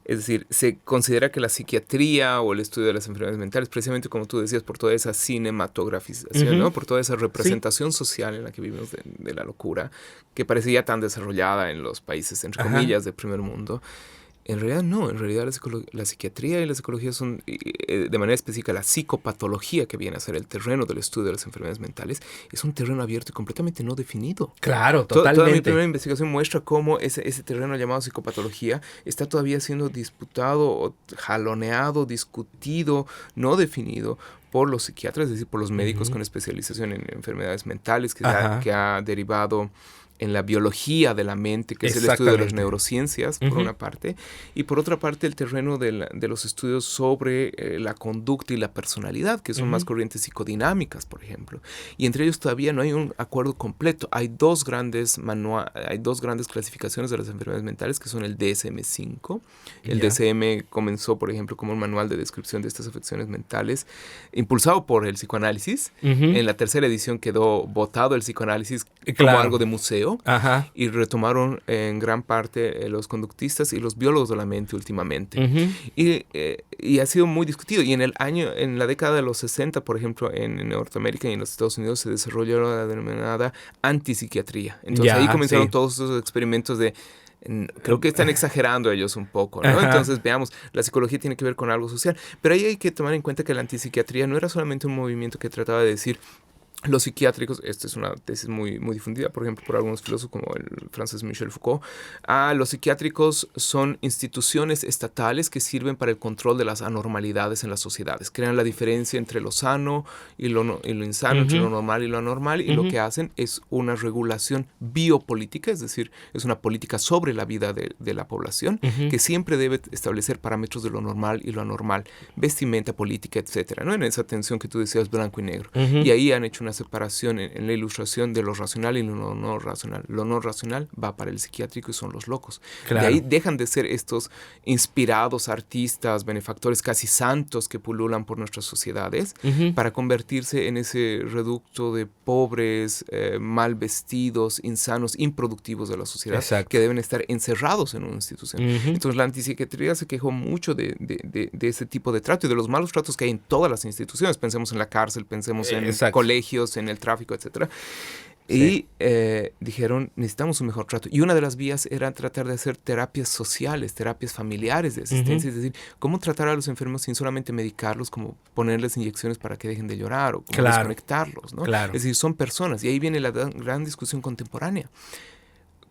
Es decir, se considera que la psiquiatría o el estudio de las enfermedades mentales, precisamente como tú decías, por toda esa cinematografización, ¿no? Por toda esa Sí. representación social en la que vivimos de la locura, que parecía tan desarrollada en los países, entre Ajá. comillas, de primer mundo. En realidad no, en realidad la psiquiatría y la psicología son, de manera específica, la psicopatología que viene a ser el terreno del estudio de las enfermedades mentales, es un terreno abierto y completamente no definido. Claro, Toda mi totalmente. primera investigación muestra cómo ese terreno llamado psicopatología está todavía siendo disputado, o jaloneado, discutido, no definido por los psiquiatras, es decir, por los médicos Ujú. con especialización en enfermedades mentales, Ajá. que ha derivado en la biología de la mente, que es el estudio de las Exactamente. neurociencias, por Ujú. una parte, y por otra parte el terreno de los estudios sobre la conducta y la personalidad, que son más Ujú. corrientes psicodinámicas, por ejemplo. Y entre ellos todavía no hay un acuerdo completo. Hay dos grandes clasificaciones de las enfermedades mentales, que son el DSM-5. El Ya. DSM comenzó, por ejemplo, como un manual de descripción de estas afecciones mentales, impulsado por el psicoanálisis. Ujú. En la tercera edición quedó votado el psicoanálisis como Claro. algo de museo, Ajá. y retomaron en gran parte los conductistas y los biólogos de la mente últimamente. Ujú. Y ha sido muy discutido. Y en la década de los 60, por ejemplo, en Norteamérica y en los Estados Unidos se desarrolló la denominada antipsiquiatría. Entonces ahí Ya, comenzaron sí. todos esos experimentos de... Creo que están exagerando ellos un poco, ¿no? Ajá. Entonces, veamos, la psicología tiene que ver con algo social. Pero ahí hay que tomar en cuenta que la antipsiquiatría no era solamente un movimiento que trataba de decir los psiquiátricos, esta es una tesis muy difundida, por ejemplo, por algunos filósofos como el francés Michel Foucault. Los psiquiátricos son instituciones estatales que sirven para el control de las anormalidades en las sociedades. Crean la diferencia entre lo sano y lo insano, entre Ujú. lo normal y lo anormal, y lo Ujú. que hacen es una regulación biopolítica, es decir, es una política sobre la vida de la población, Ujú. que siempre debe establecer parámetros de lo normal y lo anormal, vestimenta, política, etcétera, ¿no? En esa tensión que tú decías, blanco y negro. Y Ujú. ahí han hecho una separación en la ilustración de lo racional y lo no racional. Lo no racional va para el psiquiátrico y son los locos. De ahí Claro. dejan de ser estos inspirados artistas, benefactores casi santos que pululan por nuestras sociedades, Ujú. para convertirse en ese reducto de pobres, mal vestidos, insanos, improductivos de la sociedad, que Exacto. deben estar encerrados en una institución. Ujú. Entonces la antipsiquiatría se quejó mucho de ese tipo de trato y de los malos tratos que hay en todas las instituciones. Pensemos en la cárcel, pensemos en Exacto. colegios, en el tráfico, etcétera. Sí. Y dijeron, necesitamos un mejor trato. Y una de las vías era tratar de hacer terapias sociales, terapias familiares de Ujú. asistencia, es decir, cómo tratar a los enfermos sin solamente medicarlos, como ponerles inyecciones para que dejen de llorar, o como Claro. desconectarlos, ¿no? Claro. Es decir, son personas. Y ahí viene la gran discusión contemporánea.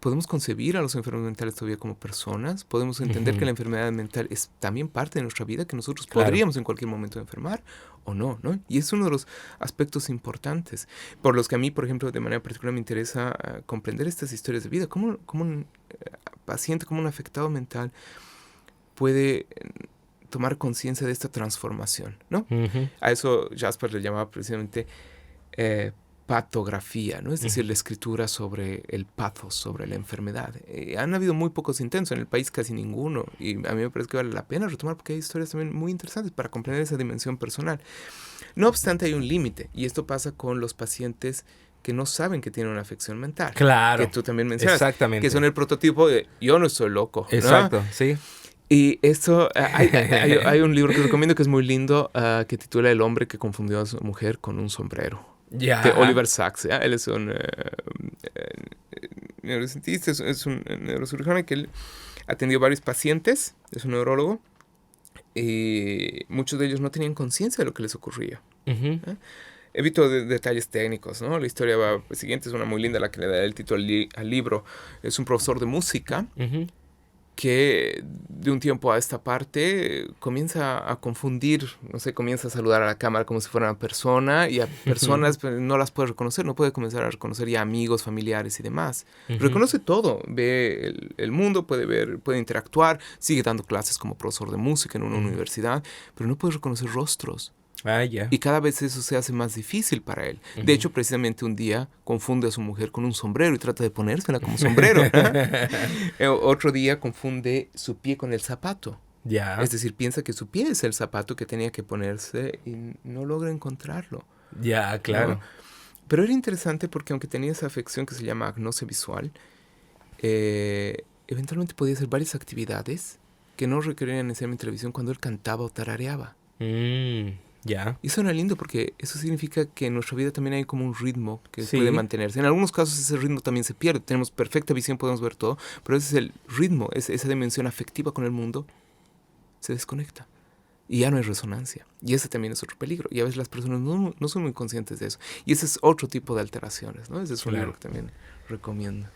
¿Podemos concebir a los enfermos mentales todavía como personas? ¿Podemos entender que Ujú. la enfermedad mental es también parte de nuestra vida, que nosotros Claro. podríamos en cualquier momento enfermar o no, ¿no? Y es uno de los aspectos importantes por los que a mí, por ejemplo, de manera particular me interesa comprender estas historias de vida. ¿Cómo un paciente, cómo un afectado mental puede tomar conciencia de esta transformación, ¿no? Ujú. A eso Jasper le llamaba precisamente patografía, ¿no? Es decir, Ujú. la escritura sobre el pathos, sobre la enfermedad. Han habido muy pocos intentos, en el país casi ninguno, y a mí me parece que vale la pena retomar porque hay historias también muy interesantes para comprender esa dimensión personal. No obstante, hay un límite, y esto pasa con los pacientes que no saben que tienen una afección mental, que Claro. tú también mencionas, que son Exactamente. el prototipo de yo no estoy loco, ¿no? Exacto, sí. Y esto, hay un libro que recomiendo que es muy lindo, que titula El hombre que confundió a su mujer con un sombrero, de Ya. Oliver Sacks. ¿Ya? Él es un neurocientista, es un neurocirujano que él atendió varios pacientes, es un neurólogo, y muchos de ellos no tenían conciencia de lo que les ocurría. Ujú. ¿Eh? Evito detalles técnicos, ¿no? La historia va siguiente, es una muy linda, la que le da el título al libro. Es un profesor de música Ujú. que de un tiempo a esta parte comienza a confundir, no sé, comienza a saludar a la cámara como si fuera una persona, y a personas pues, no las puede reconocer, no puede comenzar a reconocer ya amigos, familiares y demás. Ujú. Reconoce todo, ve el mundo, puede interactuar, sigue dando clases como profesor de música en una Ujú. universidad, pero no puede reconocer rostros. Ah, ya. Y cada vez eso se hace más difícil para él. De Ujú. hecho, precisamente un día confunde a su mujer con un sombrero y trata de ponérsela como sombrero. Otro día confunde su pie con el zapato. Ya. Es decir, piensa que su pie es el zapato que tenía que ponerse y no logra encontrarlo, Ya, ¿no? claro. Pero era interesante porque aunque tenía esa afección que se llama agnosia visual, eventualmente podía hacer varias actividades que no requerían necesariamente la visión cuando él cantaba o tarareaba. Ya. Y suena lindo porque eso significa que en nuestra vida también hay como un ritmo que Sí. puede mantenerse. En algunos casos ese ritmo también se pierde. Tenemos perfecta visión, podemos ver todo, pero ese es el ritmo, esa dimensión afectiva con el mundo se desconecta. Y ya no hay resonancia. Y ese también es otro peligro. Y a veces las personas no son muy conscientes de eso. Y ese es otro tipo de alteraciones, ¿no? Ese es un libro que también recomiendo.